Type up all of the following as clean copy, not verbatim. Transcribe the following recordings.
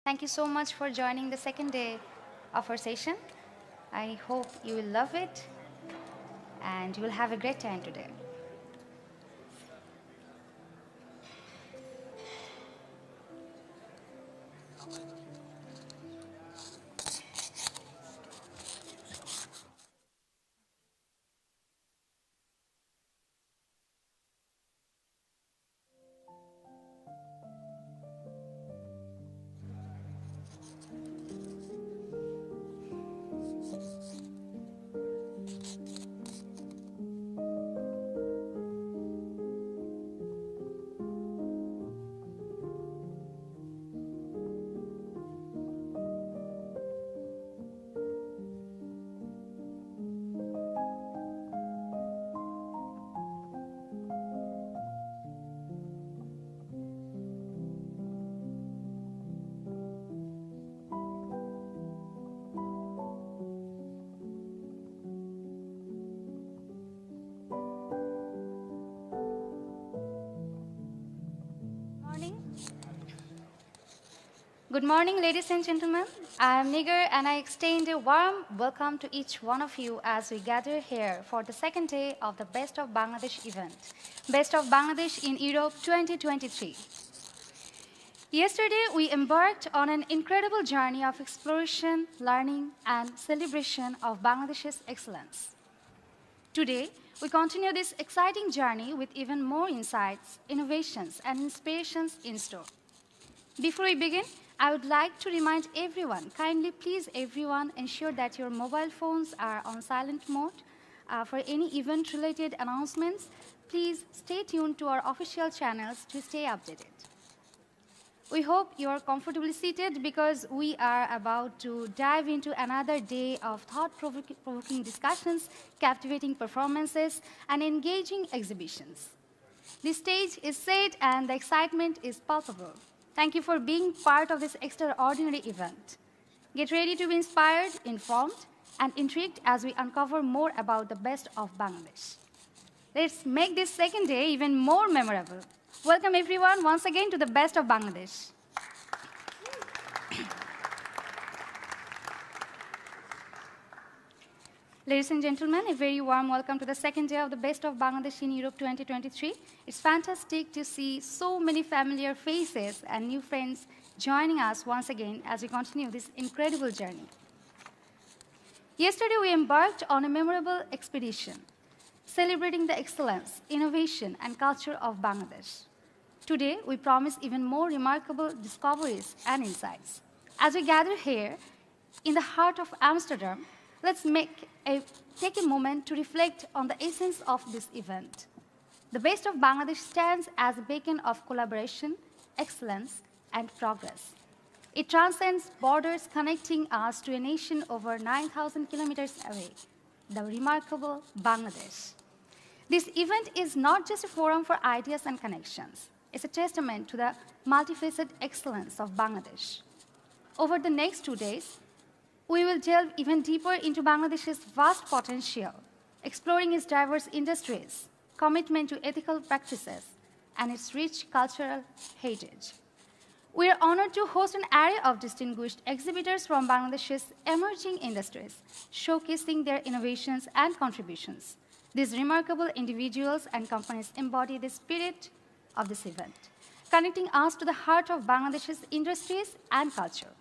Thank you so much for joining the second day of our session. I hope you will love it and you will have a great time today. Morning. Good morning, ladies and gentlemen. I am Nigar and I extend a warm welcome to each one of you as we gather here for the second day of the Best of Bangladesh event, Best of Bangladesh in Europe 2023. Yesterday, we embarked on an incredible journey of exploration, learning, and celebration of Bangladesh's excellence. Today, we continue this exciting journey with even more insights, innovations, and inspirations in store. Before we begin, I would like to remind everyone, kindly please everyone ensure that your mobile phones are on silent mode. For any event-related announcements, please stay tuned to our official channels to stay updated. We hope you are comfortably seated because we are about to dive into another day of thought-provoking discussions, captivating performances, and engaging exhibitions. The stage is set and the excitement is palpable. Thank you for being part of this extraordinary event. Get ready to be inspired, informed, and intrigued as we uncover more about the best of Bangladesh. Let's make this second day even more memorable. Welcome everyone once again to the Best of Bangladesh. Ladies and gentlemen, a very warm welcome to the second day of the Best of Bangladesh in Europe 2023. It's fantastic to see so many familiar faces and new friends joining us once again as we continue this incredible journey. Yesterday, we embarked on a memorable expedition, celebrating the excellence, innovation, and culture of Bangladesh. Today, we promise even more remarkable discoveries and insights. As we gather here in the heart of Amsterdam, let's take a moment to reflect on the essence of this event. The Best of Bangladesh stands as a beacon of collaboration, excellence, and progress. It transcends borders, connecting us to a nation over 9,000 kilometers away, the remarkable Bangladesh. This event is not just a forum for ideas and connections. It's a testament to the multifaceted excellence of Bangladesh. Over the next 2 days, we will delve even deeper into Bangladesh's vast potential, exploring its diverse industries, commitment to ethical practices, and its rich cultural heritage. We are honored to host an array of distinguished exhibitors from Bangladesh's emerging industries, showcasing their innovations and contributions. These remarkable individuals and companies embody the spirit of this event, connecting us to the heart of Bangladesh's industries and culture.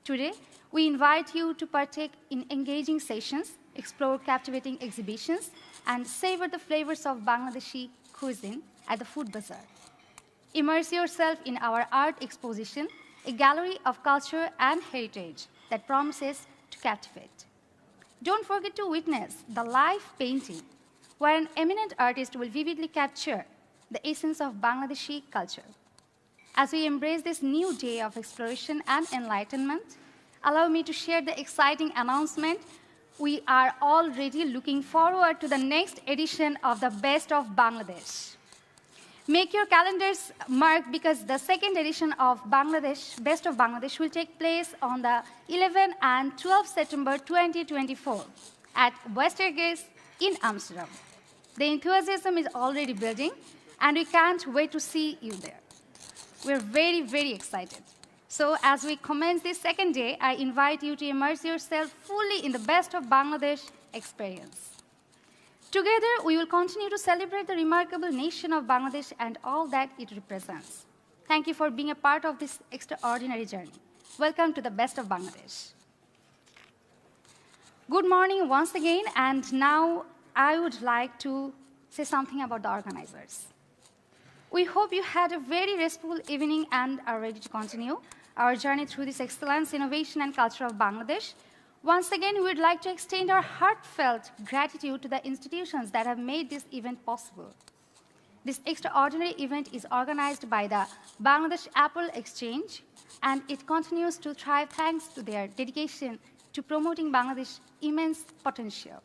Today, we invite you to partake in engaging sessions, explore captivating exhibitions, and savor the flavors of Bangladeshi cuisine at the Food Bazaar. Immerse yourself in our art exposition, a gallery of culture and heritage that promises to captivate. Don't forget to witness the live painting, where an eminent artist will vividly capture the essence of Bangladeshi culture. As we embrace this new day of exploration and enlightenment, allow me to share the exciting announcement. We are already looking forward to the next edition of the Best of Bangladesh. Make your calendars marked because the second edition of Best of Bangladesh will take place on the 11th and 12th September 2024 at Westergest in Amsterdam. The enthusiasm is already building, and we can't wait to see you there. We're very, very excited. So as we commence this second day, I invite you to immerse yourself fully in the best of Bangladesh experience. Together, we will continue to celebrate the remarkable nation of Bangladesh and all that it represents. Thank you for being a part of this extraordinary journey. Welcome to the best of Bangladesh. Good morning once again, and now I would like to say something about the organizers. We hope you had a very restful evening and are ready to continue our journey through this excellence, innovation, and culture of Bangladesh. Once again, we would like to extend our heartfelt gratitude to the institutions that have made this event possible. This extraordinary event is organized by the Bangladesh Apple Exchange, and it continues to thrive thanks to their dedication to promoting Bangladesh's immense potential.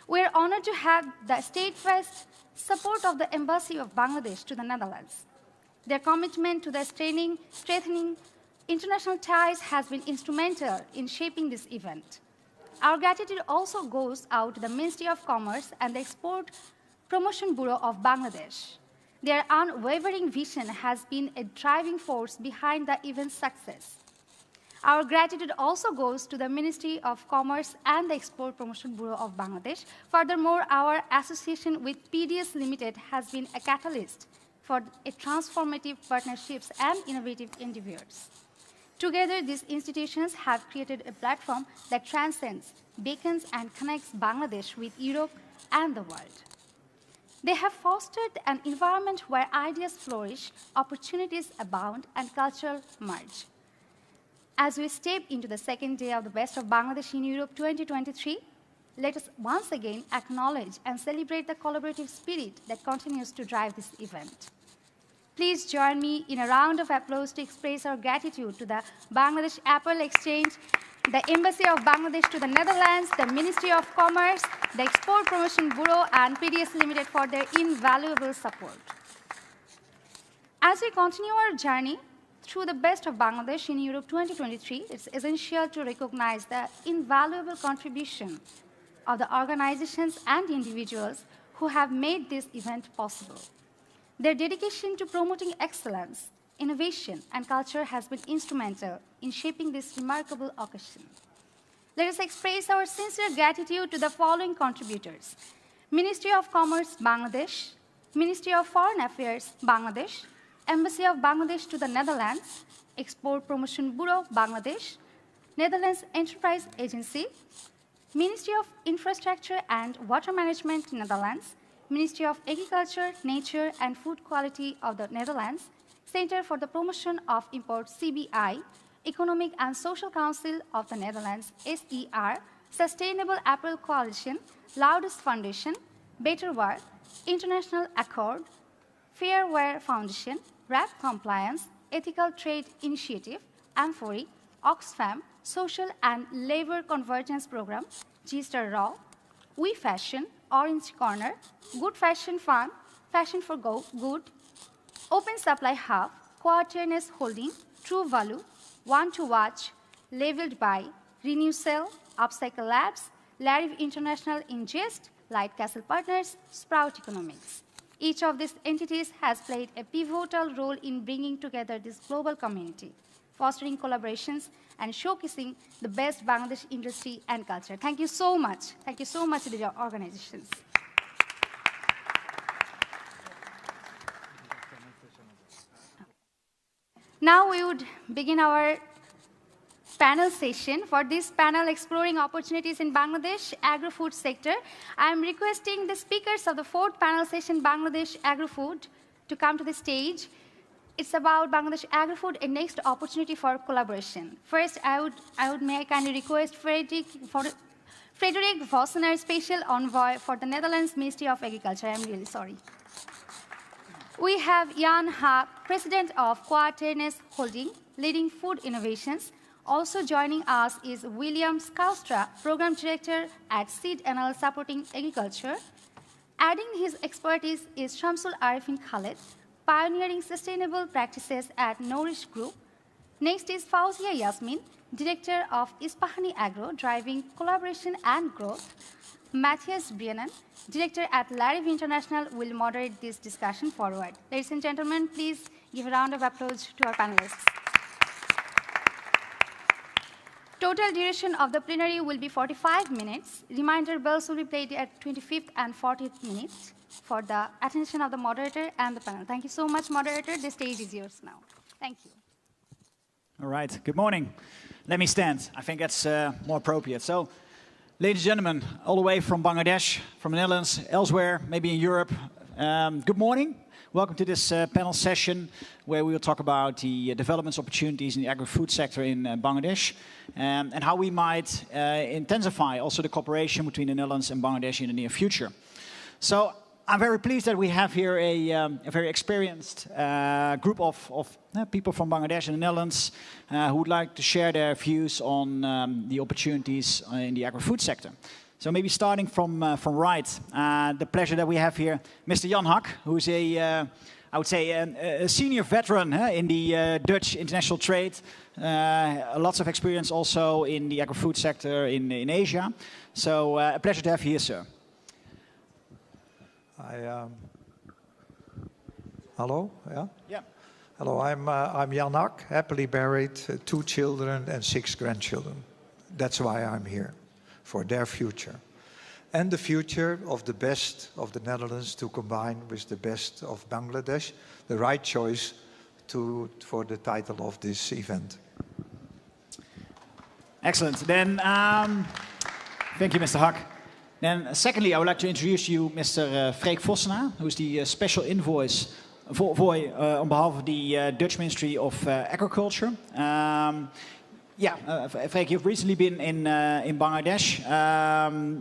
We are honored to have the steadfast support of the Embassy of Bangladesh to the Netherlands. Their commitment to the strengthening international ties has been instrumental in shaping this event. Our gratitude also goes out to the Ministry of Commerce and the Export Promotion Bureau of Bangladesh. Their unwavering vision has been a driving force behind the event's success. Our gratitude also goes to the Ministry of Commerce and the Export Promotion Bureau of Bangladesh. Furthermore, our association with PDS Limited has been a catalyst for transformative partnerships and innovative endeavors. Together, these institutions have created a platform that transcends, beacons, and connects Bangladesh with Europe and the world. They have fostered an environment where ideas flourish, opportunities abound, and culture merge. As we step into the second day of the Best of Bangladesh in Europe 2023, let us once again acknowledge and celebrate the collaborative spirit that continues to drive this event. Please join me in a round of applause to express our gratitude to the Bangladesh Apple Exchange, the Embassy of Bangladesh to the Netherlands, the Ministry of Commerce, the Export Promotion Bureau, and PDS Limited for their invaluable support. As we continue our journey through the Best of Bangladesh in Europe 2023, it's essential to recognize the invaluable contribution of the organizations and individuals who have made this event possible. Their dedication to promoting excellence, innovation, and culture has been instrumental in shaping this remarkable occasion. Let us express our sincere gratitude to the following contributors: Ministry of Commerce, Bangladesh; Ministry of Foreign Affairs, Bangladesh; Embassy of Bangladesh to the Netherlands; Export Promotion Bureau, Bangladesh; Netherlands Enterprise Agency; Ministry of Infrastructure and Water Management, Netherlands; Ministry of Agriculture, Nature and Food Quality of the Netherlands; Center for the Promotion of Import, CBI; Economic and Social Council of the Netherlands, SER; Sustainable Apparel Coalition; Loudest Foundation; Better Work; International Accord; Fair Wear Foundation; RAP Compliance; Ethical Trade Initiative; Amphori; Oxfam; Social and Labor Convergence Program; G-Star Raw; We Fashion; Orange Corner; Good Fashion Fund; Fashion for Good; Open Supply Hub; Quaternious Holding; True Value; One to Watch; Labeled by; Renew Cell; Upcycle Labs; Lariv International Ingest; Light Castle Partners; Sprout Economics. Each of these entities has played a pivotal role in bringing together this global community, fostering collaborations, and showcasing the best Bangladesh industry and culture. Thank you so much. Thank you so much to the organizations. Now we would begin our panel session. For this panel, exploring opportunities in Bangladesh agri-food sector, I am requesting the speakers of the fourth panel session, Bangladesh Agri-Food, to come to the stage. It's about Bangladesh agri-food, a next opportunity for collaboration. First, may I kindly request Frederick Vossener, Special Envoy for the Netherlands Ministry of Agriculture. I'm really sorry. We have Jan Haak, President of Quaternious Holding, leading food innovations. Also joining us is William Skaustra, Program Director at Seed NL supporting agriculture. Adding his expertise is Shamsul Arifin Khaled, pioneering sustainable practices at Nourish Group. Next is Fauzia Yasmin, Director of Ispahani Agro, driving collaboration and growth. Matthias Brianen, Director at Lariv International, will moderate this discussion forward. Ladies and gentlemen, please give a round of applause to our panelists. Total duration of the plenary will be 45 minutes. Reminder bells will be played at 25th and 40th minutes for the attention of the moderator and the panel. Thank you so much, moderator. The stage is yours now. Thank you. All right, good morning. Let me stand. I think that's more appropriate. So, ladies and gentlemen, all the way from Bangladesh, from the Netherlands, elsewhere, maybe in Europe, good morning. Welcome to this panel session where we will talk about the development opportunities in the agri-food sector in Bangladesh and how we might intensify also the cooperation between the Netherlands and Bangladesh in the near future. So I'm very pleased that we have here a very experienced group of people from Bangladesh and the Netherlands who would like to share their views on the opportunities in the agri-food sector. So maybe starting from right, the pleasure that we have here, Mr. Jan Hak, who is I would say, a senior veteran in the Dutch international trade. Lots of experience also in the agri-food sector in Asia. So a pleasure to have you here, sir. Hello, yeah? Yeah. Hello, I'm Jan Hak, happily married, 2 children and 6 grandchildren. That's why I'm here. For their future. And the future of the best of the Netherlands to combine with the best of Bangladesh, the right choice for the title of this event. Excellent. Then, thank you, Mr. Hak. Then, secondly, I would like to introduce you Mr. Freek Vossenaar, who is the special envoy on behalf of the Dutch Ministry of Agriculture. Freek, you've recently been in Bangladesh.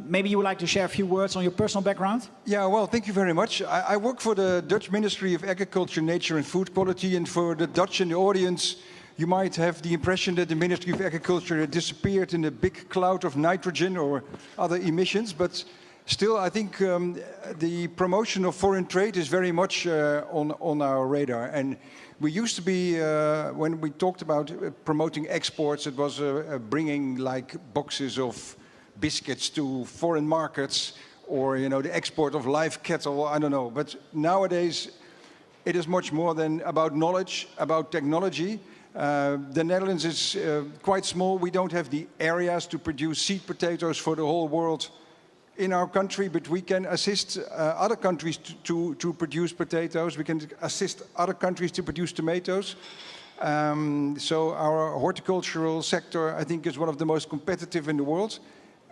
Maybe you would like to share a few words on your personal background? Yeah, well, thank you very much. I work for the Dutch Ministry of Agriculture, Nature and Food Quality, and for the Dutch in the audience, you might have the impression that the Ministry of Agriculture had disappeared in a big cloud of nitrogen or other emissions, but still, I think the promotion of foreign trade is very much on our radar. And we used to be, when we talked about promoting exports, it was bringing like boxes of biscuits to foreign markets or, you know, the export of live cattle, I don't know. But nowadays, it is much more than about knowledge, about technology. The Netherlands is quite small. We don't have the areas to produce seed potatoes for the whole world in our country, but we can assist other countries to produce potatoes. We can assist other countries to produce tomatoes. So our horticultural sector, I think, is one of the most competitive in the world.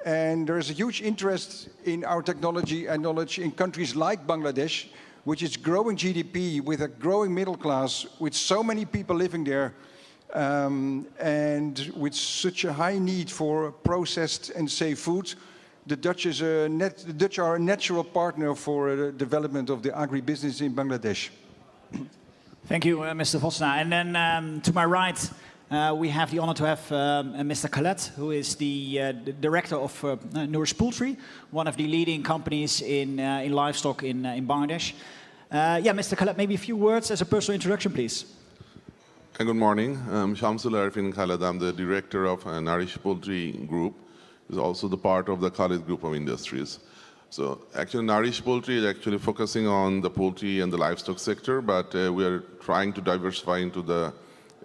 And there is a huge interest in our technology and knowledge in countries like Bangladesh, which is growing GDP with a growing middle class, with so many people living there, and with such a high need for processed and safe food. The Dutch are a natural partner for the development of the agribusiness in Bangladesh. Thank you, Mr. Vossenaar. And then to my right, we have the honor to have Mr. Khaled, who is the director of Nourish Poultry, one of the leading companies in livestock in Bangladesh. Mr. Khaled, maybe a few words as a personal introduction, please. Good morning. I'm Shamsul Arifin Khaled. I'm the director of Nourish Poultry Group. Is also the part of the Khalid Group of Industries. So actually Nourish Poultry is actually focusing on the poultry and the livestock sector, but we are trying to diversify into the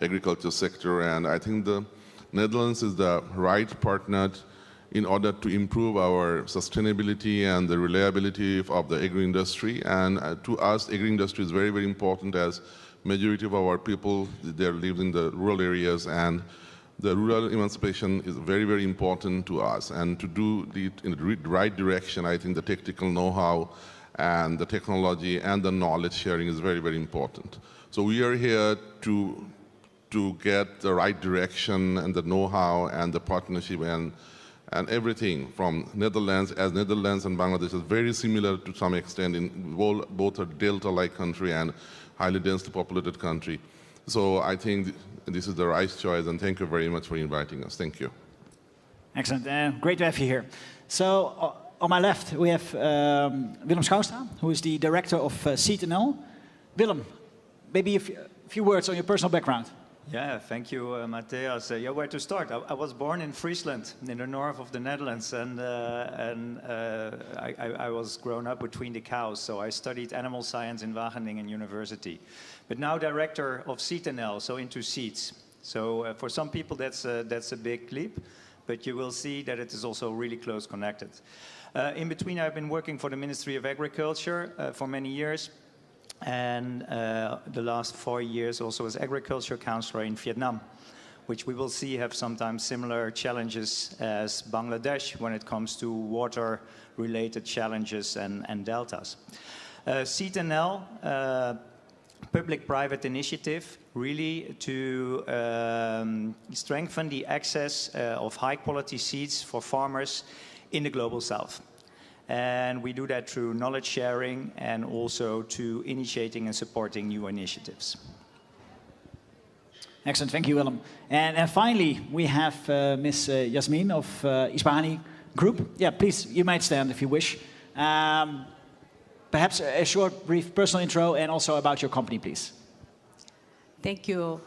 agriculture sector, and I think the Netherlands is the right partner in order to improve our sustainability and the reliability of the agri-industry. And to us, agri-industry is very, very important, as majority of our people, they live in the rural areas, and the rural emancipation is very, very important to us. And to do it in the right direction, I think the technical know-how and the technology and the knowledge sharing is very, very important. So we are here to get the right direction and the know-how and the partnership and everything from Netherlands, as Netherlands and Bangladesh is very similar to some extent in both a delta-like country and highly densely populated country. So I think this is the right choice, and thank you very much for inviting us. Thank you. Excellent. Great to have you here. So on my left, we have Willem Schouwstra, who is the director of Seed&L. Willem, maybe a few words on your personal background. Yeah, thank you, Matthias. Where to start? I was born in Friesland, in the north of the Netherlands, and I was grown up between the cows, so I studied animal science in Wageningen University. But now director of Seed&L, so into seeds. So for some people, that's a big leap, but you will see that it is also really close connected. In between, I've been working for the Ministry of Agriculture for many years, and the last 4 years also as agriculture counselor in Vietnam, which we will see have sometimes similar challenges as Bangladesh when it comes to water-related challenges and deltas. CTNL, public-private initiative, really to strengthen the access of high-quality seeds for farmers in the Global South. And we do that through knowledge sharing and also to initiating and supporting new initiatives. Excellent, thank you, Willem. And finally, we have Ms. Yasmin of Isbahani Group. Yeah, please, you might stand if you wish. Perhaps a short, brief personal intro and also about your company, please. Thank you.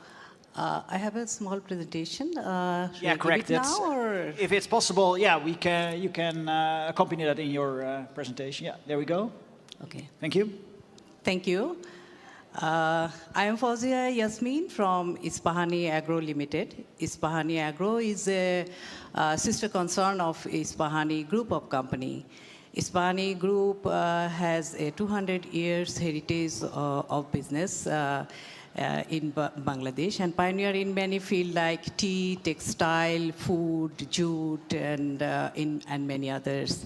I have a small presentation. Yeah, correct. Now, or? If it's possible, yeah, you can accompany that in your presentation. Yeah, there we go. Okay. Thank you. Thank you. I am Fauzia Yasmin from Isbahani Agro Limited. Isbahani Agro is a sister concern of Isbahani Group of company. Isbahani Group has a 200 years heritage of business in Bangladesh and pioneer in many fields like tea, textile, food, jute, and many others.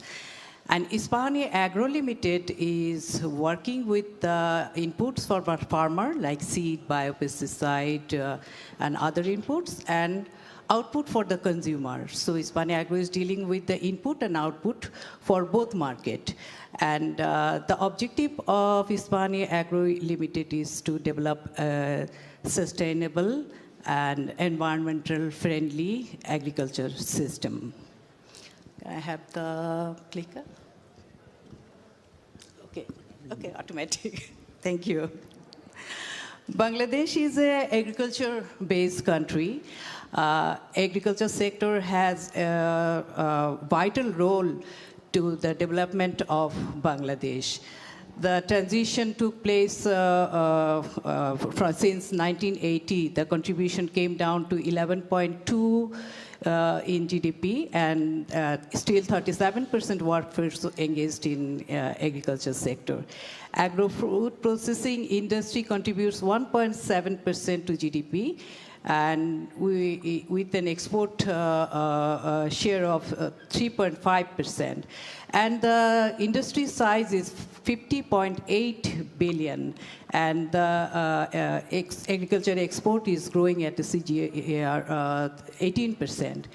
And Isbahani Agro Limited is working with inputs for farmer like seed, biopesticide, and other inputs, and output for the consumer. So Isbahani Agro is dealing with the input and output for both market. And the objective of Isbahani Agro Limited is to develop a sustainable and environmental friendly agriculture system. Can I have the clicker? Okay, automatic. Thank you. Bangladesh is an agriculture-based country. Agriculture sector has a vital role to the development of Bangladesh. The transition took place since 1980. The contribution came down to 11.2 in GDP, and still 37% workforce engaged in agriculture sector. Agro-food processing industry contributes 1.7% to GDP, and with an export share of 3.5%. And the industry size is 50.8 billion, and the agriculture export is growing at a CAGR 18%.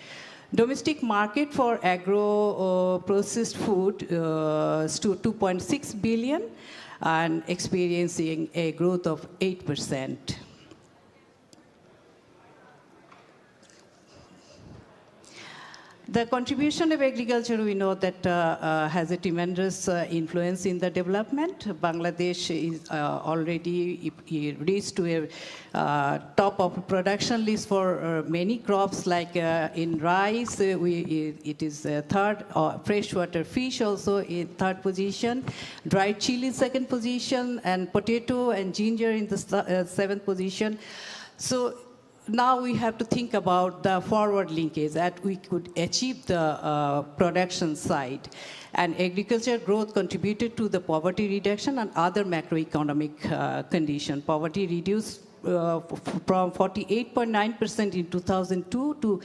Domestic market for agro-processed food stood 2.6 billion and experiencing a growth of 8%. The contribution of agriculture, we know that has a tremendous influence in the development. Bangladesh is already reached to a top of production list for many crops, like in rice, it is third, freshwater fish also in third position, dried chili second position, and potato and ginger in the seventh position. So now we have to think about the forward linkage that we could achieve the production side. And agriculture growth contributed to the poverty reduction and other macroeconomic conditions. Poverty reduced from 48.9% in 2002 to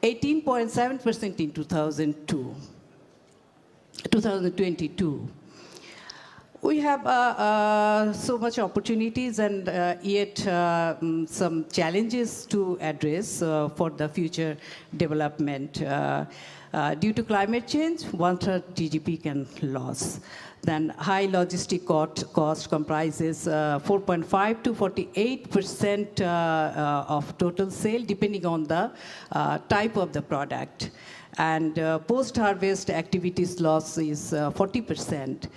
18.7% in 2022. We have so much opportunities and yet some challenges to address for the future development. Due to climate change, 1/3 GDP can lose. Then high logistic cost comprises 4.5 to 48% of total sale, depending on the type of the product. And post-harvest activities loss is 40%.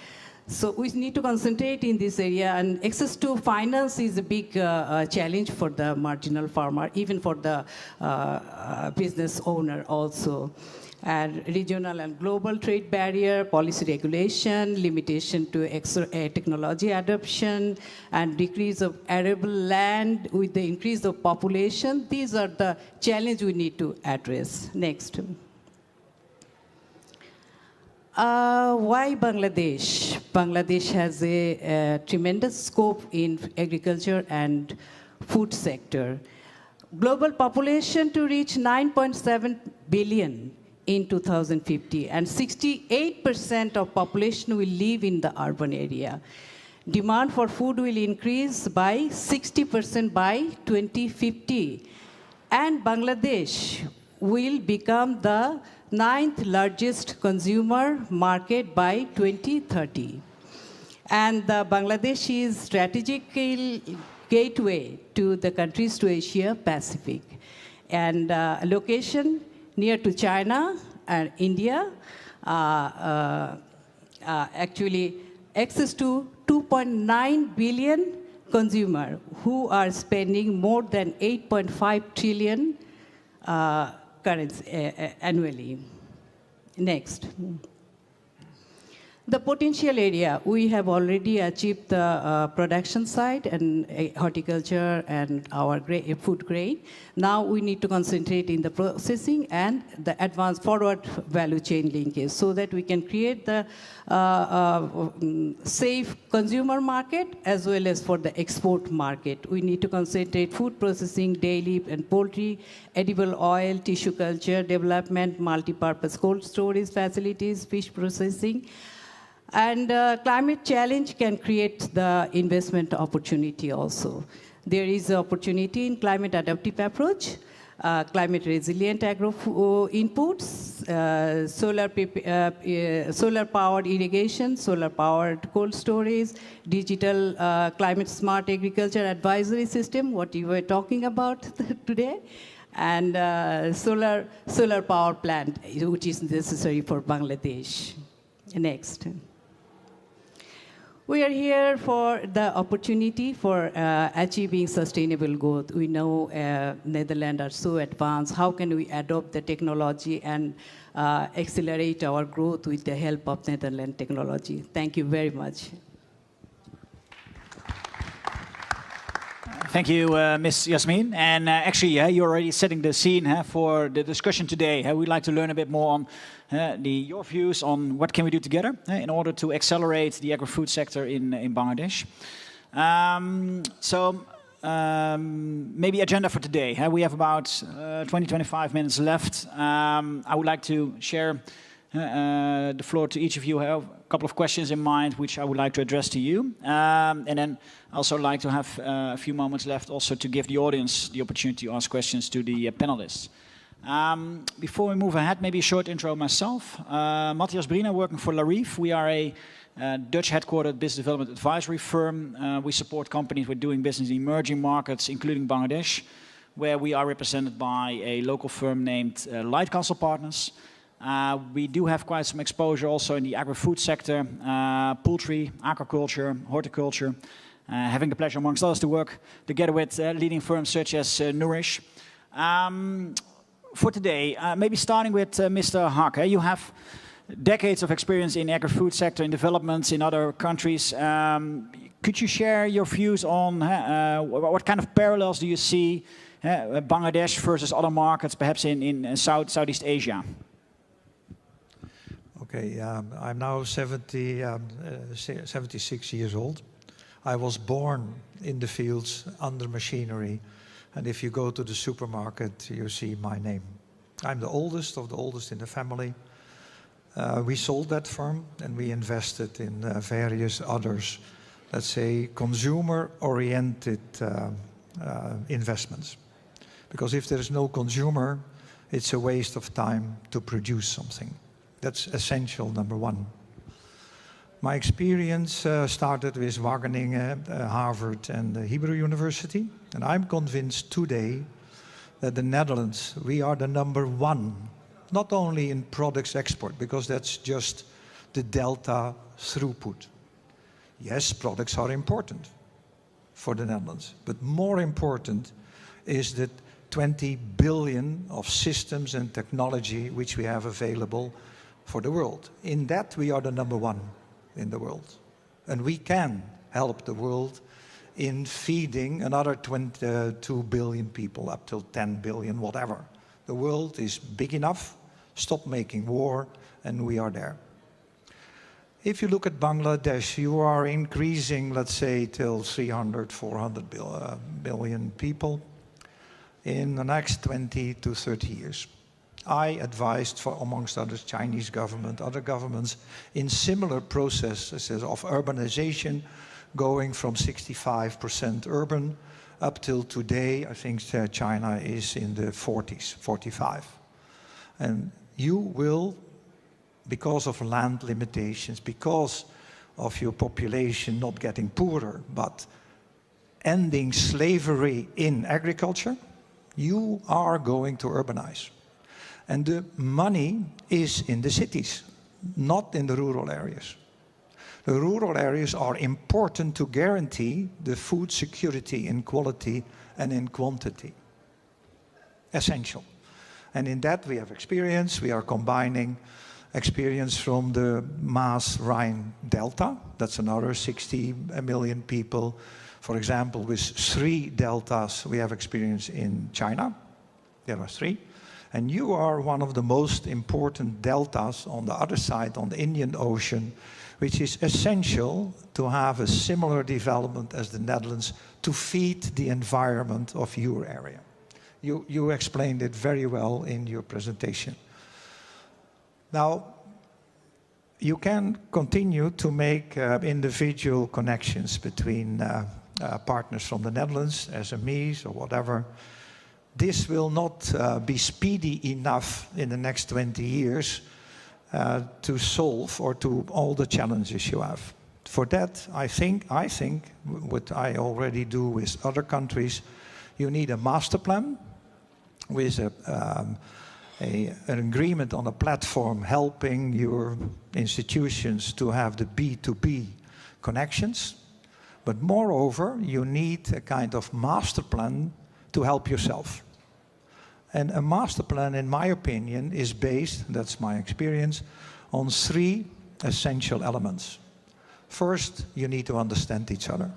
So we need to concentrate in this area, and access to finance is a big challenge for the marginal farmer, even for the business owner also. And regional and global trade barrier, policy regulation, limitation to technology adoption, and decrease of arable land with the increase of population. These are the challenges we need to address. Next. Why Bangladesh? Bangladesh has a tremendous scope in agriculture and food sector. Global population to reach 9.7 billion in 2050, and 68% of population will live in the urban area. Demand for food will increase by 60% by 2050. And Bangladesh will become the 9th largest consumer market by 2030. And Bangladesh is strategic gateway to the countries to Asia Pacific. And location near to China and India, actually access to 2.9 billion consumers who are spending more than 8.5 trillion currency annually. Next. The potential area, we have already achieved the production side and horticulture and our food grade. Now we need to concentrate in the processing and the advanced forward value chain linkage so that we can create the safe consumer market as well as for the export market. We need to concentrate food processing, dairy and poultry, edible oil, tissue culture, development, multi-purpose cold storage facilities, fish processing. And climate challenge can create the investment opportunity also. There is an opportunity in climate adaptive approach, climate resilient agro inputs, solar powered irrigation, solar powered cold storage, digital climate smart agriculture advisory system, what you were talking about today, and solar power plant, which is necessary for Bangladesh. Next. We are here for the opportunity for achieving sustainable growth. We know Netherlands are so advanced. How can we adopt the technology and accelerate our growth with the help of Netherlands technology? Thank you very much. Thank you, Ms. Yasmin. And actually, you're already setting the scene for the discussion today. We'd like to learn a bit more on your views on what can we do together in order to accelerate the agri-food sector in Bangladesh. Maybe agenda for today. We have about 20-25 minutes left. I would like to share the floor to each of you. I have a couple of questions in mind which I would like to address to you. And then I also like to have a few moments left also to give the audience the opportunity to ask questions to the panelists. Before we move ahead, maybe a short intro myself. Matthias Brina, working for Larif. We are a Dutch headquartered business development advisory firm. We support companies with doing business in emerging markets, including Bangladesh, where we are represented by a local firm named Light Castle Partners. We do have quite some exposure also in the agri-food sector, poultry, aquaculture, horticulture, having the pleasure amongst others to work together with leading firms such as Nourish. For today, maybe starting with Mr. Haq, you have decades of experience in agri-food sector, in developments in other countries. Could you share your views on what kind of parallels do you see Bangladesh versus other markets, perhaps in Southeast Asia? Okay, I'm now 76 years old. I was born in the fields under machinery. And if you go to the supermarket, you see my name. I'm the oldest of the oldest in the family. We sold that firm and we invested in various others, let's say, consumer-oriented investments. Because if there's no consumer, it's a waste of time to produce something. That's essential, number one. My experience started with Wageningen, Harvard, and the Hebrew University. And I'm convinced today that the Netherlands, we are the number one, not only in products export, because that's just the delta throughput. Yes, products are important for the Netherlands, but more important is the 20 billion of systems and technology which we have available for the world. In that, we are the #1 in the world. And we can help the world in feeding another 22 billion people, up till 10 billion, whatever. The world is big enough, stop making war, and we are there. If you look at Bangladesh, you are increasing, let's say, till 300, 400 billion people in the next 20 to 30 years. I advised, for amongst others, Chinese government, other governments, in similar processes of urbanization, going from 65% urban up till today. I think China is in the 40s, 45. And you will, because of land limitations, because of your population not getting poorer, but ending slavery in agriculture, you are going to urbanize. And the money is in the cities, not in the rural areas. The rural areas are important to guarantee the food security in quality and in quantity. Essential. And in that we have experience. We are combining experience from the Maas-Rhine Delta. That's another 60 million people. For example, with 3 deltas, we have experience in China. There are 3. And you are one of the most important deltas on the other side, on the Indian Ocean, which is essential to have a similar development as the Netherlands to feed the environment of your area. You explained it very well in your presentation. Now, you can continue to make individual connections between partners from the Netherlands, SMEs or whatever. This will not be speedy enough in the next 20 years to solve or to all the challenges you have. For that, I think what I already do with other countries, you need a master plan with an agreement on a platform helping your institutions to have the B2B connections. But moreover, you need a kind of master plan to help yourself. And a master plan, in my opinion, is based, that's my experience, on 3 essential elements. First, you need to understand each other.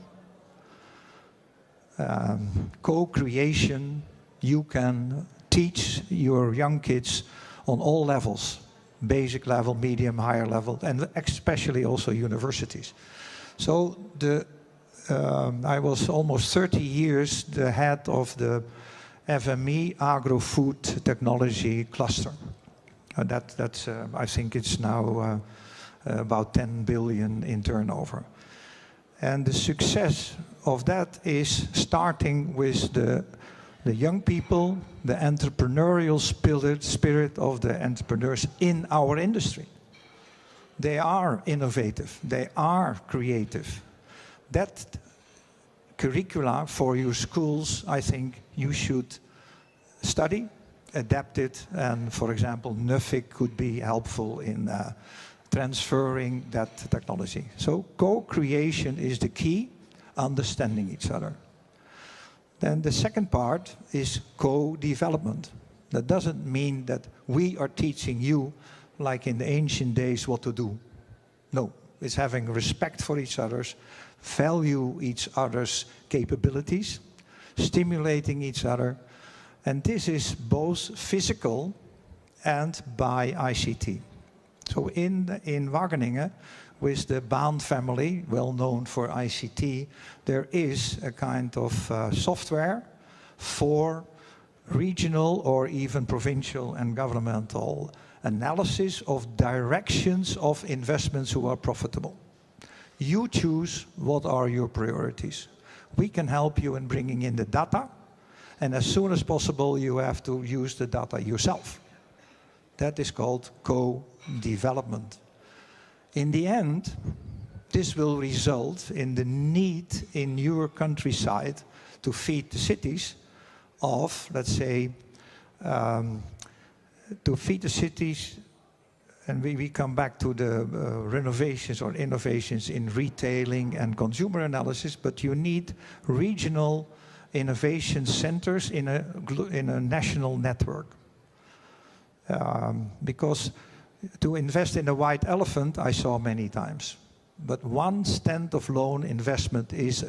Co-creation, you can teach your young kids on all levels, basic level, medium, higher level, and especially also universities. So I was almost 30 years the head of the FME agro-food technology cluster. I think it's now about 10 billion in turnover. And the success of that is starting with the young people, the entrepreneurial spirit of the entrepreneurs in our industry. They are innovative, they are creative. That curricula for your schools, I think you should study, adapt it, and for example, NUFIC could be helpful in transferring that technology. So co-creation is the key, understanding each other. Then the second part is co-development. That doesn't mean that we are teaching you, like in the ancient days, what to do. No, it's having respect for each other's, value each other's capabilities, stimulating each other. And this is both physical and by ICT. So in Wageningen, with the Baan family, well known for ICT, there is a kind of software for regional or even provincial and governmental analysis of directions of investments who are profitable. You choose what are your priorities. We can help you in bringing in the data, and as soon as possible you have to use the data yourself. That is called co-development. In the end, this will result in the need in your countryside to feed the cities of, let's say, to feed the cities and we come back to the renovations or innovations in retailing and consumer analysis, but you need regional innovation centers in a national network. Because to invest in a white elephant, I saw many times. But one stand-alone investment is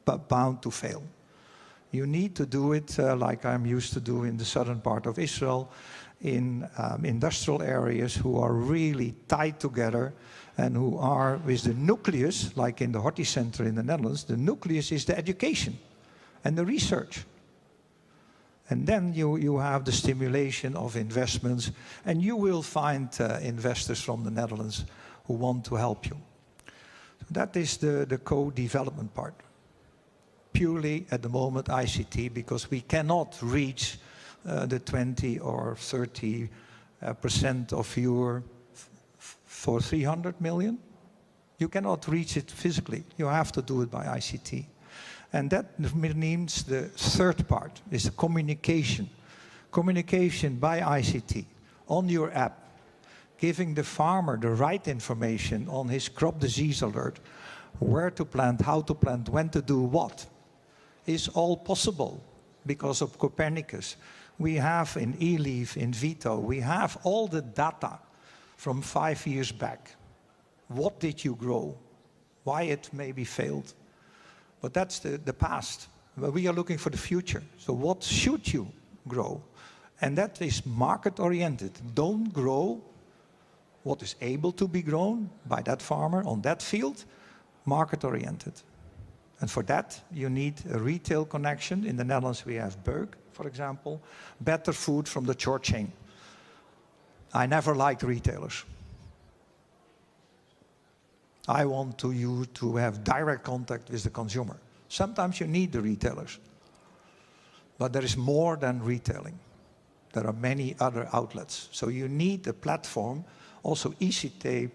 bound to fail. You need to do it like I'm used to do in the southern part of Israel, in industrial areas who are really tied together and who are with the nucleus, like in the Horti Center in the Netherlands, the nucleus is the education and the research. And then you have the stimulation of investments, and you will find investors from the Netherlands who want to help you. So that is the co-development part. Purely at the moment ICT, because we cannot reach the 20 or 30% of viewer for 300 million. You cannot reach it physically. You have to do it by ICT. And that means the third part is the communication. Communication by ICT on your app, giving the farmer the right information on his crop disease alert, where to plant, how to plant, when to do what, is all possible because of Copernicus. We have in eLeaf, in Vito, we have all the data from 5 years back. What did you grow? Why it maybe failed? But that's the past. But we are looking for the future. So what should you grow? And that is market-oriented. Don't grow what is able to be grown by that farmer on that field, market-oriented. And for that, you need a retail connection. In the Netherlands, we have Beuk, for example. Better food from the short chain. I never liked retailers. I want you to have direct contact with the consumer. Sometimes you need the retailers. But there is more than retailing. There are many other outlets. So you need a platform, also ICT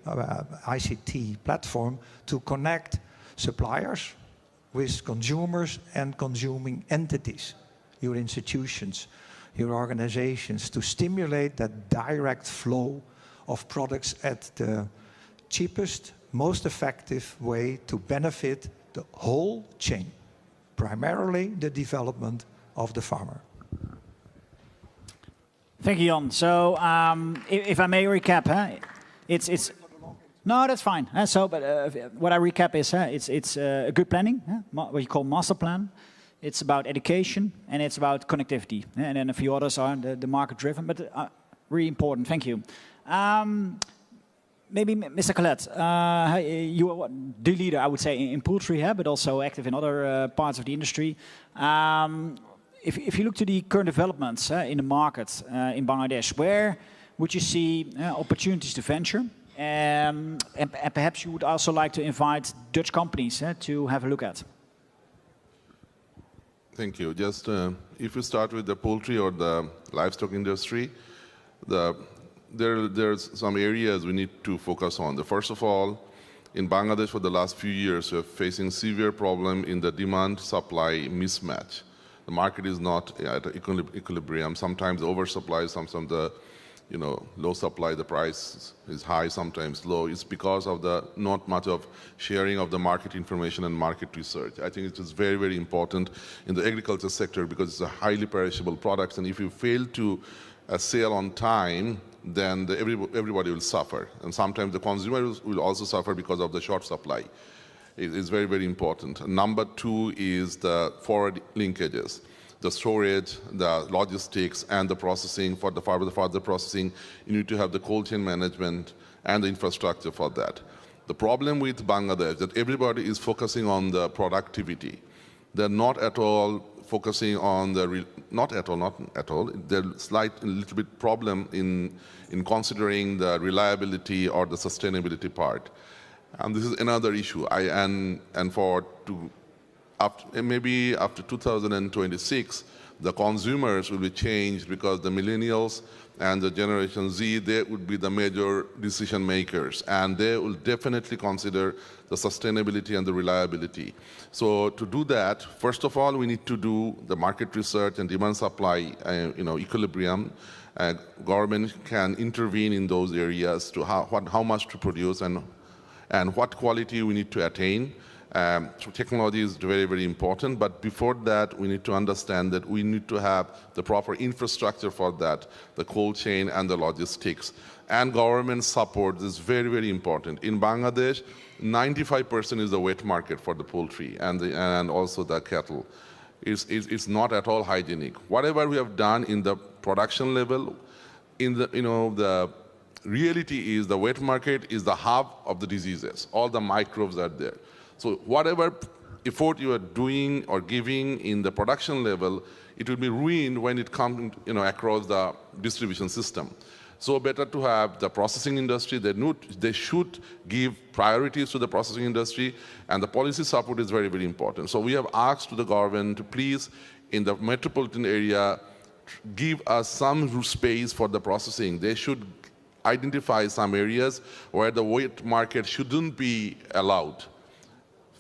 platform, to connect suppliers with consumers and consuming entities, your institutions, your organizations, to stimulate that direct flow of products at the cheapest, most effective way to benefit the whole chain, primarily the development of the farmer. Thank you, Jan. So, if I may recap, it's no, that's fine. But what I recap is it's a good planning, what you call master plan. It's about education and it's about connectivity, and then a few others are the market driven, but really important. Thank you. Maybe Mr. Colette, you are the leader, I would say, in poultry, but also active in other parts of the industry. If you look to the current developments in the market in Bangladesh, where would you see opportunities to venture? And perhaps you would also like to invite Dutch companies to have a look at. Thank you. Just if you start with the poultry or the livestock industry, there's some areas we need to focus on. First of all, in Bangladesh for the last few years, we're facing severe problem in the demand-supply mismatch. The market is not at equilibrium. Sometimes oversupply, sometimes the low supply, the price is high, sometimes low. It's because of the not much of sharing of the market information and market research. I think it is very, very important in the agriculture sector because it's a highly perishable product, and if you fail to sell on time, then everybody will suffer. And sometimes the consumers will also suffer because of the short supply. It is very, very important. Number two is the forward linkages. The storage, the logistics, and the processing for the further processing. You need to have the cold chain management and the infrastructure for that. The problem with Bangladesh is that everybody is focusing on the productivity. They're not at all focusing on the, not at all. There's a little bit problem in considering the reliability or the sustainability part. And this is another issue. maybe after 2026, the consumers will be changed because the millennials and the Generation Z, they would be the major decision makers, and they will definitely consider the sustainability and the reliability. So to do that, first of all, we need to do the market research and demand supply equilibrium. Government can intervene in those areas to how much to produce and what quality we need to attain. So technology is very, very important, but before that, we need to understand that we need to have the proper infrastructure for that, the cold chain and the logistics. And government support is very, very important. In Bangladesh, 95% is the wet market for the poultry and also the cattle. It's not at all hygienic. Whatever we have done in the production level, the reality is the wet market is the hub of the diseases. All the microbes are there. So whatever effort you are doing or giving in the production level, it will be ruined when it comes across the distribution system. So better to have the processing industry. They should give priorities to the processing industry, and the policy support is very, very important. So we have asked to the government to please, in the metropolitan area, give us some space for the processing. They should identify some areas where the wet market shouldn't be allowed.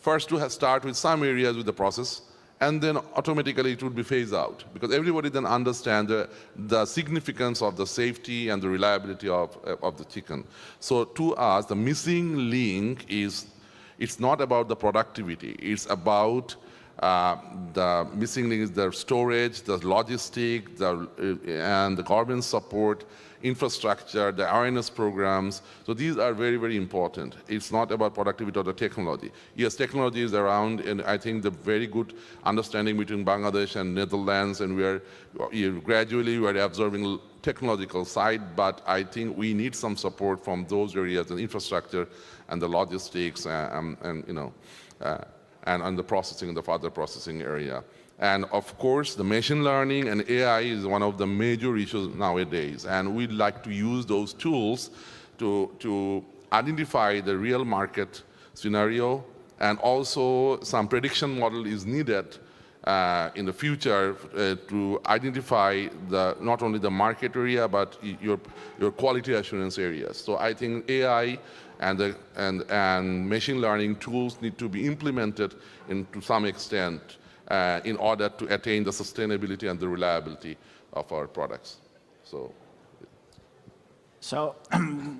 First, to start with some areas with the process, and then automatically it would be phased out, because everybody then understands the significance of the safety and the reliability of the chicken. So to us, the missing link is, it's not about the productivity, it's about the missing link is the storage, the logistic, and the government support, infrastructure, the awareness programs. So these are very, very important. It's not about productivity or the technology. Yes, technology is around, and I think the very good understanding between Bangladesh and Netherlands, and we are gradually absorbing technological side, but I think we need some support from those areas, and infrastructure and the logistics and on the processing, the further processing area. And of course, the machine learning and AI is one of the major issues nowadays. And we'd like to use those tools to identify the real market scenario, and also some prediction model is needed in the future to identify not only the market area, but your quality assurance areas. So I think AI and machine learning tools need to be implemented to some extent in order to attain the sustainability and the reliability of our products. So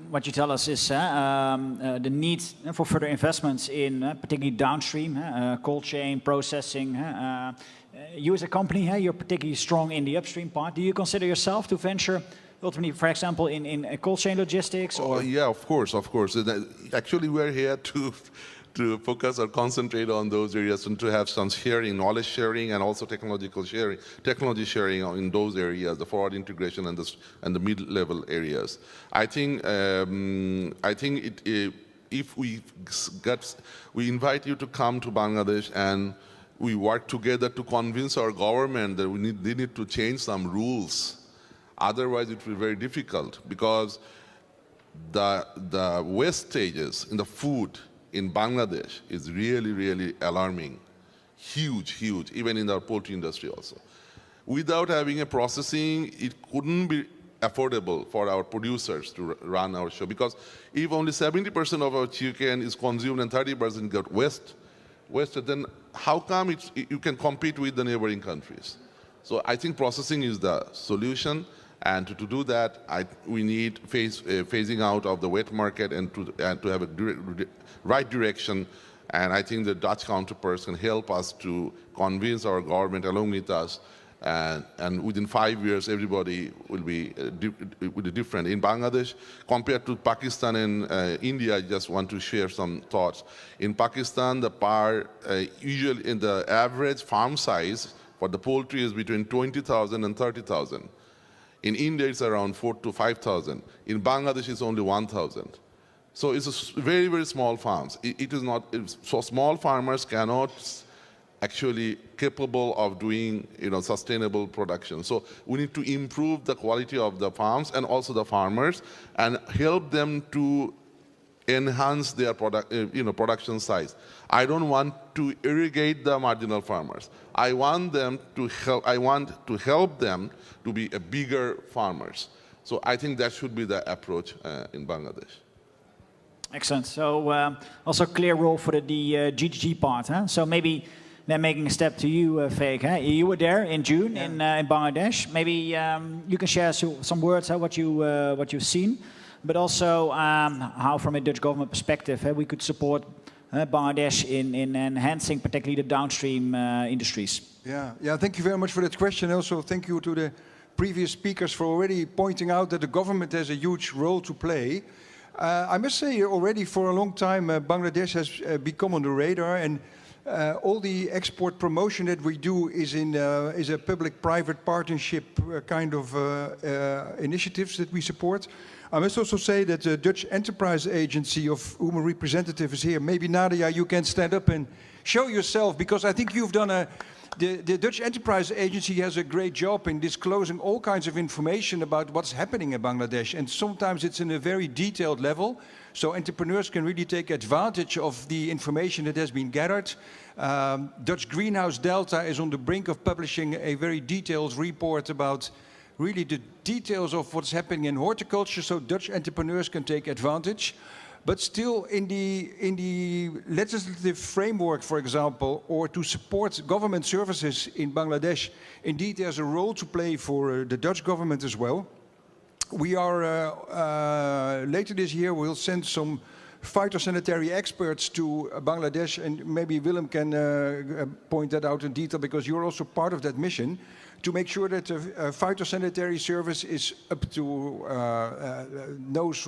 what you tell us is the need for further investments in particularly downstream, cold chain, processing. You as a company, you're particularly strong in the upstream part. Do you consider yourself to venture ultimately, for example, in cold chain logistics? Or? Yeah, of course. Actually, we're here to focus or concentrate on those areas and to have some sharing, knowledge sharing, and also technology sharing in those areas, the forward integration and the mid-level areas. I think if we invite you to come to Bangladesh and we work together to convince our government that they need to change some rules. Otherwise, it will be very difficult, because the wastages in the food in Bangladesh is really, really alarming. Huge, even in our poultry industry also. Without having a processing, it couldn't be affordable for our producers to run our show, because if only 70% of our chicken is consumed and 30% got wasted, then how come you can compete with the neighboring countries? So I think processing is the solution. And to do that, we need phasing out of the wet market and to have a right direction. And I think the Dutch counterparts can help us to convince our government along with us. And within 5 years, everybody will be different. In Bangladesh, compared to Pakistan and India, I just want to share some thoughts. In Pakistan, usually in the average farm size for the poultry is between 20,000 and 30,000. In India, it's around 4,000 to 5,000. In Bangladesh, it's only 1,000. So it's very, very small farms. So small farmers cannot actually capable of doing sustainable production. So we need to improve the quality of the farms and also the farmers, and help them to enhance their production size. I don't want to irrigate the marginal farmers. I want to help them to be a bigger farmers. So I think that should be the approach in Bangladesh. Excellent. So also clear role for the GGG part. Huh? So maybe then making a step to you, Faik. Huh? You were there in June in Bangladesh. Maybe you can share some words what you've seen, but also how, from a Dutch government perspective, we could support Bangladesh in enhancing particularly the downstream industries. Yeah. Thank you very much for that question. Also, thank you to the previous speakers for already pointing out that the government has a huge role to play. I must say, already for a long time, Bangladesh has become on the radar, and all the export promotion that we do is a public-private partnership kind of initiatives that we support. I must also say that the Dutch Enterprise Agency, of whom a representative is here, maybe Nadia, you can stand up and show yourself, because I think you've done the Dutch Enterprise Agency has a great job in disclosing all kinds of information about what's happening in Bangladesh. And sometimes it's in a very detailed level, so entrepreneurs can really take advantage of the information that has been gathered. Dutch Greenhouse Delta is on the brink of publishing a very detailed report about really the details of what's happening in horticulture, so Dutch entrepreneurs can take advantage. But still, in the legislative framework, for example, or to support government services in Bangladesh, indeed there's a role to play for the Dutch government as well. We are, later this year, we'll send some phytosanitary experts to Bangladesh, and maybe Willem can point that out in detail, because you're also part of that mission, to make sure that the phytosanitary service is up to, knows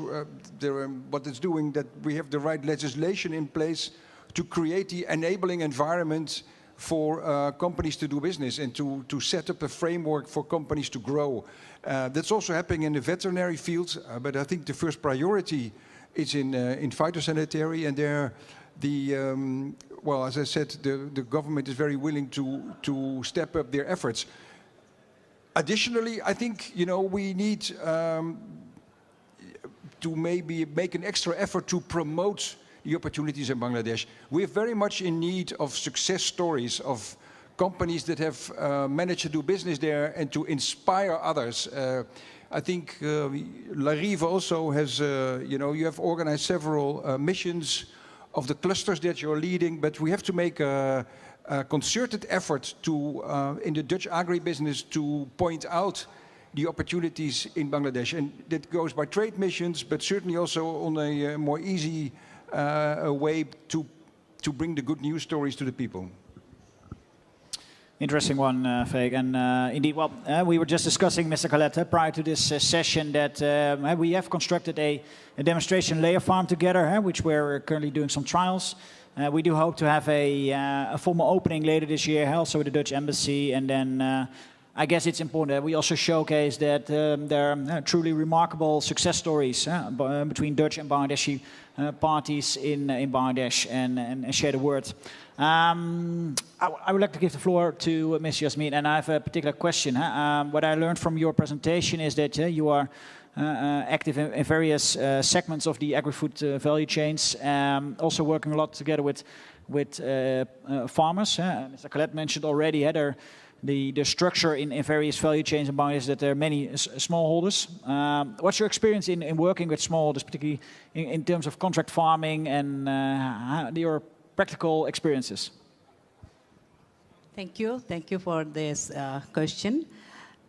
what it's doing, that we have the right legislation in place to create the enabling environment for companies to do business and to set up a framework for companies to grow. That's also happening in the veterinary field, but I think the first priority is in phytosanitary, and there well, as I said, the government is very willing to step up their efforts. Additionally, I think, we need to maybe make an extra effort to promote the opportunities in Bangladesh. We're very much in need of success stories of companies that have managed to do business there and to inspire others. I think Larive also has, you have organized several missions of the clusters that you're leading, but we have to make a concerted effort to, in the Dutch agribusiness, to point out the opportunities in Bangladesh. And that goes by trade missions, but certainly also on a more easy way to bring the good news stories to the people. Interesting one, Faik. And indeed, well, we were just discussing, Mr. Khaled, prior to this session, that we have constructed a demonstration layer farm together, which we're currently doing some trials. We do hope to have a formal opening later this year, also with the Dutch embassy. And then I guess it's important that we also showcase that there are truly remarkable success stories between Dutch and Bangladeshi parties in Bangladesh and share the word. I would like to give the floor to Ms. Yasmin, and I have a particular question. What I learned from your presentation is that you are active in various segments of the agri-food value chains, also working a lot together with farmers. Mr. Khaled mentioned already the structure in various value chains in Bangladesh, that there are many smallholders. What's your experience in working with smallholders, particularly in terms of contract farming and your practical experiences? Thank you for this question.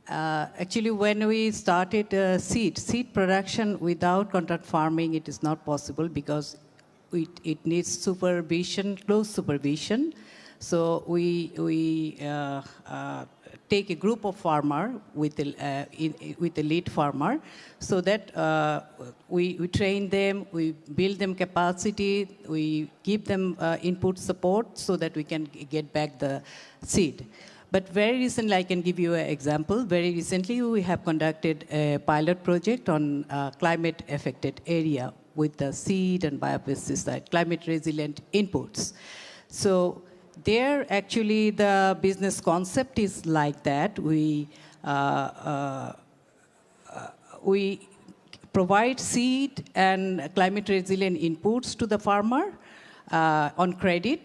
Actually, when we started seed production without contract farming, it is not possible because it needs supervision, close supervision. So we take a group of farmer with a lead farmer, so that we train them, we build them capacity, we give them input support so that we can get back the seed. But very recently, I can give you an example. Very recently, we have conducted a pilot project on climate-affected area with the seed and biopesticide, climate-resilient inputs. So there, actually, the business concept is like that. We provide seed and climate resilient inputs to the farmer on credit,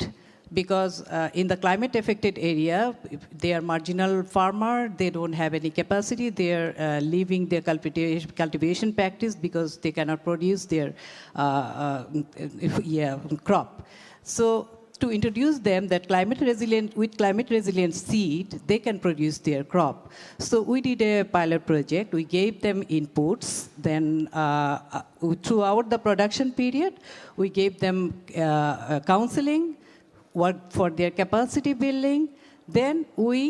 because in the climate affected area, if they are marginal farmer, they don't have any capacity, they are leaving their cultivation practice because they cannot produce their crop. So to introduce them that with climate resilient seed, they can produce their crop. So we did a pilot project. We gave them inputs. Then throughout the production period, we gave them counseling, work for their capacity building. Then we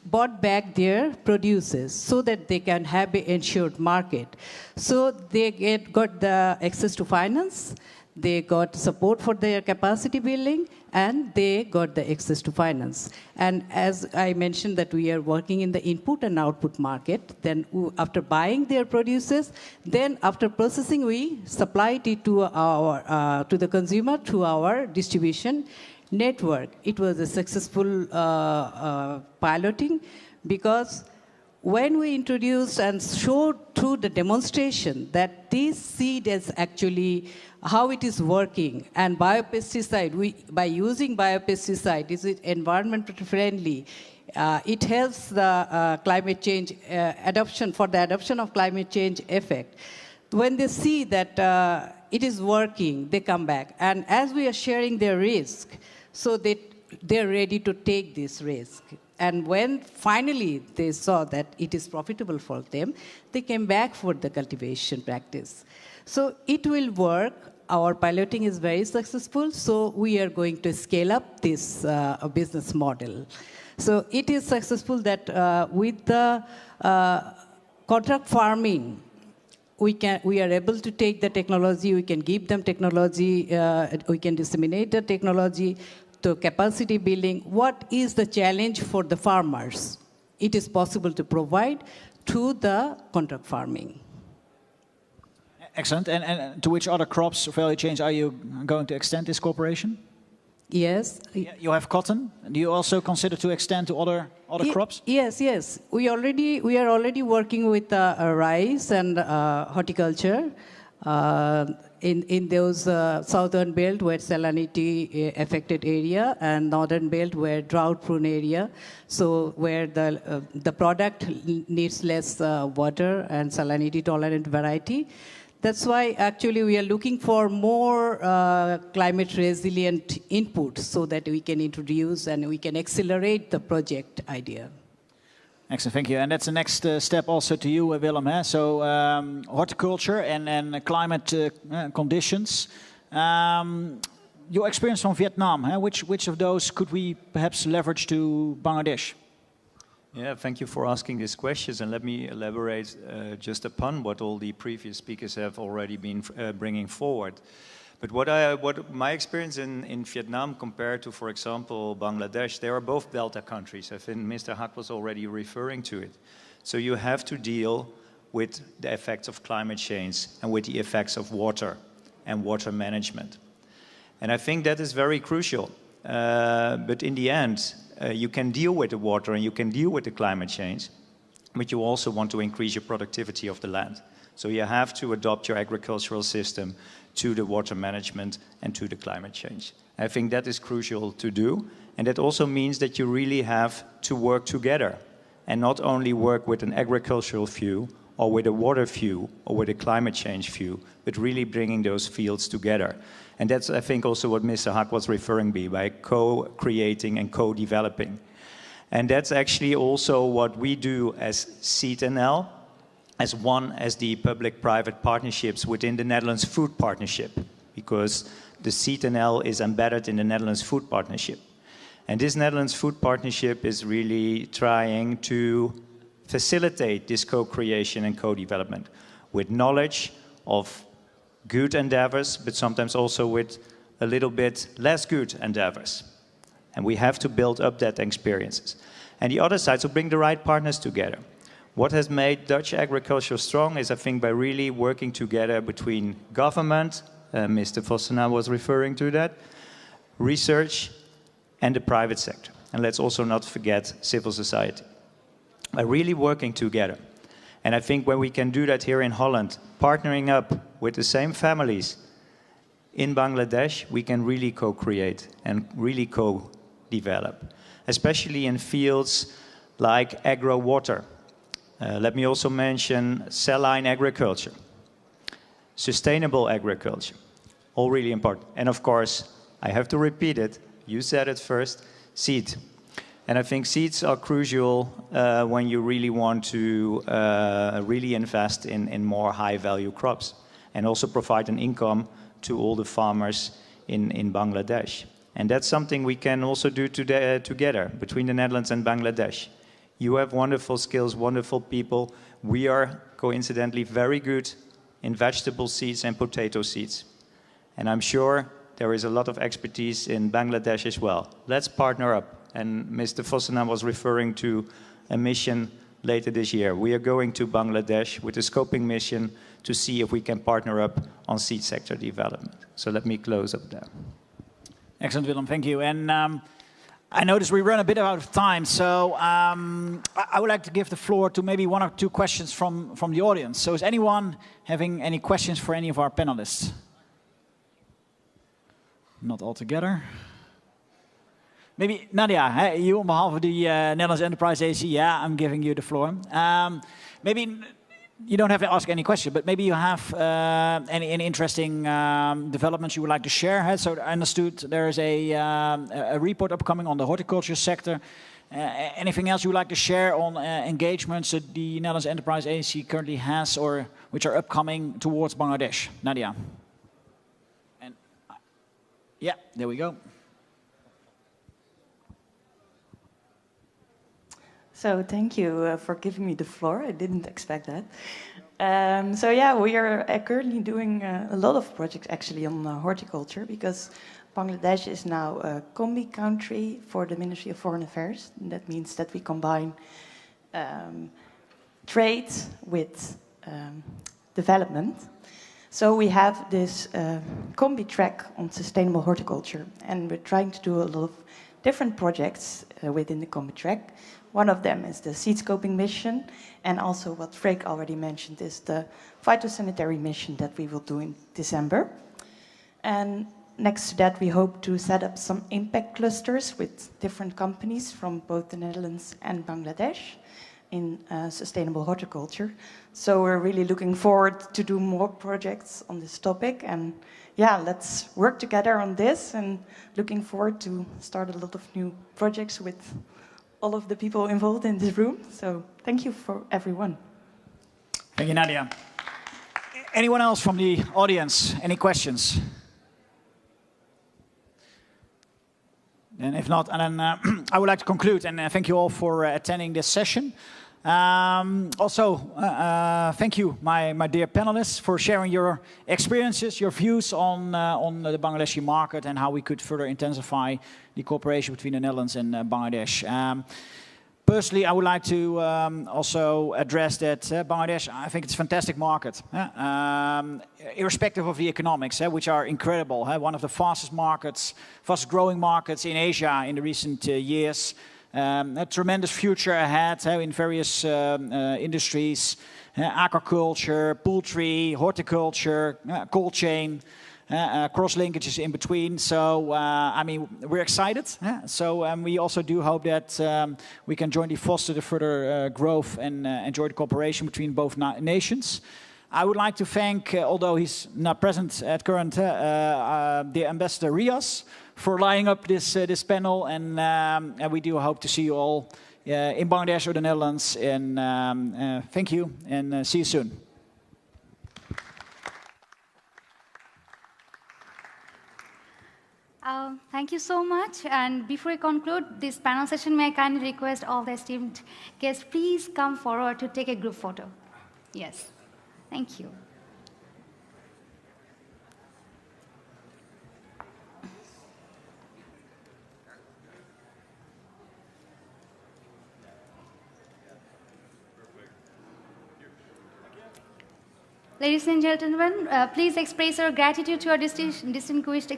bought back their produces so that they can have an ensured market. So they got the access to finance, they got support for their capacity building, and they got the access to finance. And as I mentioned that we are working in the input and output market, then after buying their produces, then after processing, we supplied it to the consumer through our distribution network. It was a successful piloting, because when we introduced and showed through the demonstration that this seed is actually how it is working, and biopesticide, by using biopesticide, is it environmentally friendly? It helps the climate change adoption, for the adoption of climate change effect. When they see that it is working, they come back. And as we are sharing their risk, so they're ready to take this risk. And when finally they saw that it is profitable for them, they came back for the cultivation practice. So it will work. Our piloting is very successful, so we are going to scale up this business model. So it is successful that with the contract farming, we are able to take the technology, we can give them technology, we can disseminate the technology to capacity building. What is the challenge for the farmers? It is possible to provide through the contract farming. Excellent. And to which other crops or value chains are you going to extend this cooperation? Yes. You have cotton. Do you also consider to extend to other crops? Yes, yes. We are already working with rice and horticulture in those southern belt where salinity affected area, and northern belt where drought prone area. So where the product needs less water and salinity tolerant variety. That's why actually we are looking for more climate resilient input so that we can introduce and we can accelerate the project idea. Excellent, thank you. And that's the next step also to you, Willem. So horticulture and climate conditions. Your experience from Vietnam, which of those could we perhaps leverage to Bangladesh? Yeah, thank you for asking these questions, and let me elaborate just upon what all the previous speakers have already been bringing forward. But what my experience in Vietnam compared to, for example, Bangladesh, they are both delta countries. I think Mr. Haq was already referring to it. So you have to deal with the effects of climate change and with the effects of water and water management. And I think that is very crucial. But in the end, you can deal with the water and you can deal with the climate change, but you also want to increase your productivity of the land. So you have to adopt your agricultural system to the water management and to the climate change. I think that is crucial to do, and that also means that you really have to work together and not only work with an agricultural view or with a water view or with a climate change view, but really bringing those fields together. And that's, I think, also what Mr. Haq was referring to by co-creating and co-developing. And that's actually also what we do as CETNL, as the public-private partnerships within the Netherlands Food Partnership, because the CETNL is embedded in the Netherlands Food Partnership. And this Netherlands Food Partnership is really trying to facilitate this co-creation and co-development with knowledge of good endeavors, but sometimes also with a little bit less good endeavors. And we have to build up that experiences. And the other side, so bring the right partners together. What has made Dutch agriculture strong is, I think, by really working together between government, Mr. Vossenaar was referring to that, research, and the private sector. And let's also not forget civil society. By really working together. And I think when we can do that here in Holland, partnering up with the same families in Bangladesh, we can really co-create and really co-develop, especially in fields like agro-water. Let me also mention saline agriculture, sustainable agriculture, all really important. And of course, I have to repeat it, you said it first, seed. And I think seeds are crucial when you really want to really invest in more high-value crops and also provide an income to all the farmers in Bangladesh. And that's something we can also do together between the Netherlands and Bangladesh. You have wonderful skills, wonderful people. We are coincidentally very good in vegetable seeds and potato seeds. And I'm sure there is a lot of expertise in Bangladesh as well. Let's partner up. And Mr. Vossenaar was referring to a mission later this year. We are going to Bangladesh with a scoping mission to see if we can partner up on seed sector development. So let me close up there. Excellent, Willem. Thank you. And I notice we run a bit out of time, so I would like to give the floor to maybe one or two questions from the audience. So is anyone having any questions for any of our panelists? Not altogether. Maybe Nadia, you on behalf of the Netherlands Enterprise Agency, yeah, I'm giving you the floor. Maybe you don't have to ask any question, but maybe you have any interesting developments you would like to share. So I understood there is a report upcoming on the horticulture sector. Anything else you would like to share on engagements that the Netherlands Enterprise Agency currently has or which are upcoming towards Bangladesh? Nadia. And yeah, there we go. So thank you for giving me the floor. I didn't expect that. So yeah, we are currently doing a lot of projects actually on horticulture because Bangladesh is now a combi country for the Ministry of Foreign Affairs. And that means that we combine trade with development. So we have this combi track on sustainable horticulture, and we're trying to do a lot of different projects within the combi track. One of them is the seed scoping mission, and also what Freek already mentioned is the phytosanitary mission that we will do in December. And next to that, we hope to set up some impact clusters with different companies from both the Netherlands and Bangladesh in sustainable horticulture. So we're really looking forward to do more projects on this topic. And yeah, let's work together on this, and looking forward to start a lot of new projects with all of the people involved in this room. So thank you for everyone. Thank you, Nadia. Anyone else from the audience? Any questions? And if not, and then I would like to conclude and thank you all for attending this session. Also, thank you, my dear panelists, for sharing your experiences, your views on the Bangladeshi market and how we could further intensify the cooperation between the Netherlands and Bangladesh. Personally, I would like to also address that Bangladesh, I think it's a fantastic market, irrespective of the economics, which are incredible. One of the fastest growing markets in Asia in the recent years. A tremendous future ahead in various industries, aquaculture, poultry, horticulture, cold chain, cross linkages in between. So, I mean, we're excited. So we also do hope that we can jointly foster the further growth and enjoy the cooperation between both nations. I would like to thank, although he's not present at current, the Ambassador Rias for lining up this panel, and we do hope to see you all in Bangladesh or the Netherlands. And thank you, and see you soon. Thank you so much. And before I conclude this panel session, may I kindly request all the esteemed guests, please come forward to take a group photo. Yes. Thank you. Ladies and gentlemen, please express our gratitude to our distinguished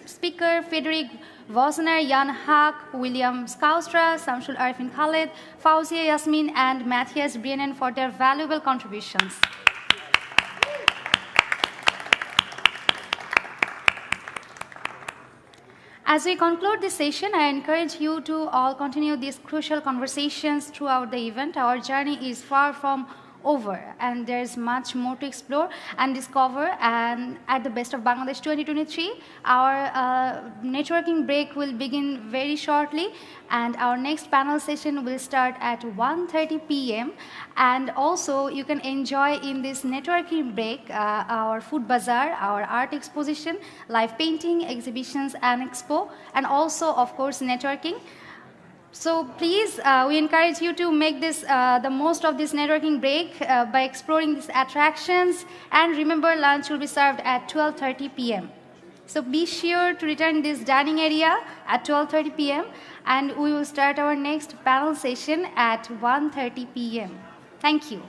speaker, Frederick Wozner, Jan Haak, William Skaustra, Samsul Arifin Khaled, Fauzia Yasmin, and Matthias Brienen for their valuable contributions. As we conclude this session, I encourage you to all continue these crucial conversations throughout the event. Our journey is far from over, and there's much more to explore and discover. And at the Best of Bangladesh 2023, our networking break will begin very shortly, and our next panel session will start at 1:30 p.m. And also, you can enjoy in this networking break our food bazaar, our art exposition, live painting, exhibitions, and expo, and also, of course, networking. So please, we encourage you to make this the most of this networking break by exploring these attractions. And remember, lunch will be served at 12:30 p.m. So be sure to return this dining area at 12:30 p.m. and we will start our next panel session at 1:30 p.m. Thank you.